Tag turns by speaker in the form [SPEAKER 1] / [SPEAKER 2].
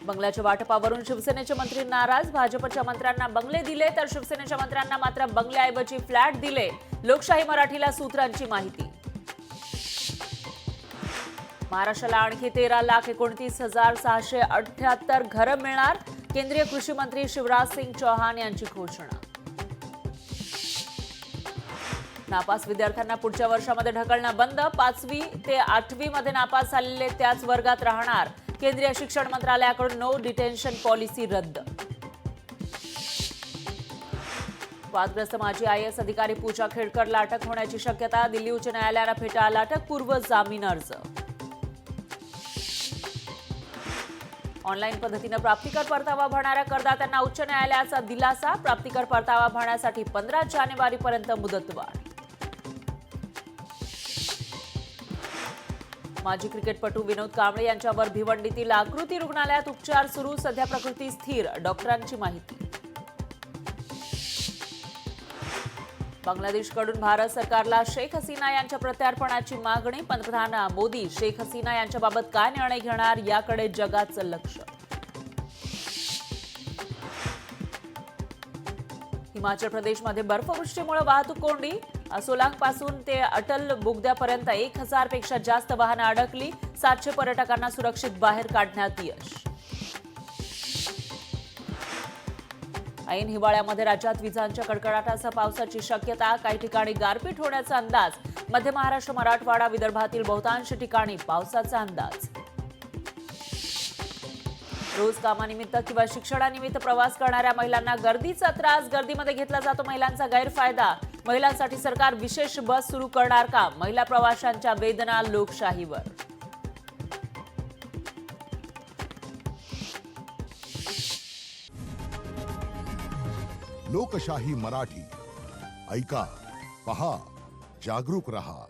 [SPEAKER 1] बंगल्याच्या वाटपावरून शिवसेनेचे मंत्री नाराज. भाजपच्या मंत्र्यांना बंगले दिले तर शिवसेनेच्या मंत्र्यांना मात्र बंगल्याऐवजी फ्लॅट दिले. लोकशाही मराठीला सूत्रांची माहिती. महाराष्ट्राला आणखी 13,29,678 घरं मिळणार. केंद्रीय कृषी मंत्री शिवराज सिंग चौहान यांची घोषणा. नापास विद्यार्थ्यांना पुढच्या वर्षामध्ये ढकलणं बंद. 5वी ते 8वी मध्ये नापास झालेले त्याच वर्गात राहणार. केंद्रीय शिक्षण मंत्रालयाकडून नो डिटेन्शन पॉलिसी रद्द. वादग्रस्त माजी IAS अधिकारी पूजा खेडकरला अटक होण्याची शक्यता. दिल्ली उच्च न्यायालयाला फेटाळला अटकपूर्व जामीन अर्ज. ऑनलाईन पद्धतीने प्राप्तिकर परतावा भरणाऱ्या करदात्यांना उच्च न्यायालयाचा दिलासा. प्राप्तिकर परतावा भरण्यासाठी 15 जानेवारीपर्यंत मुदतवाढ. माजी क्रिकेटपटू विनोद कांबळे यांच्यावर भिवंडीतील आकृती रुग्णालयात उपचार सुरू. सध्या प्रकृती स्थिर. डॉक्टरांची माहिती. बांगलादेशकडून भारत सरकारला शेख हसीना यांच्या प्रत्यार्पणाची मागणी. पंतप्रधान मोदी शेख हसीना यांच्याबाबत काय निर्णय घेणार याकडे जगाचं लक्ष. हिमाचल प्रदेशमध्ये बर्फवृष्टीमुळे वाहतूक कोंडी. सोलांगपासून ते अटल बोगद्यापर्यंत 1000 पेक्षा जास्त वाहनं अडकली. 700 पर्यटकांना सुरक्षित बाहेर काढण्यात यश. ऐन हिवाळ्यामध्ये राज्यात विजांच्या कडकडाटासह पावसाची शक्यता. काही ठिकाणी गारपीट होण्याचा अंदाज. मध्य महाराष्ट्र, मराठवाडा, विदर्भातील बहुतांश ठिकाणी पावसाचा अंदाज. रोज कामानिमित्त किंवा शिक्षणानिमित्त प्रवास करणाऱ्या महिलांना गर्दीचा त्रास. गर्दीमध्ये घेतला जातो महिलांचा गैरफायदा. महिलांसाठी सरकार विशेष बस सुरू करणार का? महिला प्रवाशांच्या वेदना लोकशाहीवर.
[SPEAKER 2] लोकशाही मराठी ऐका, पहा, जागरूक रहा.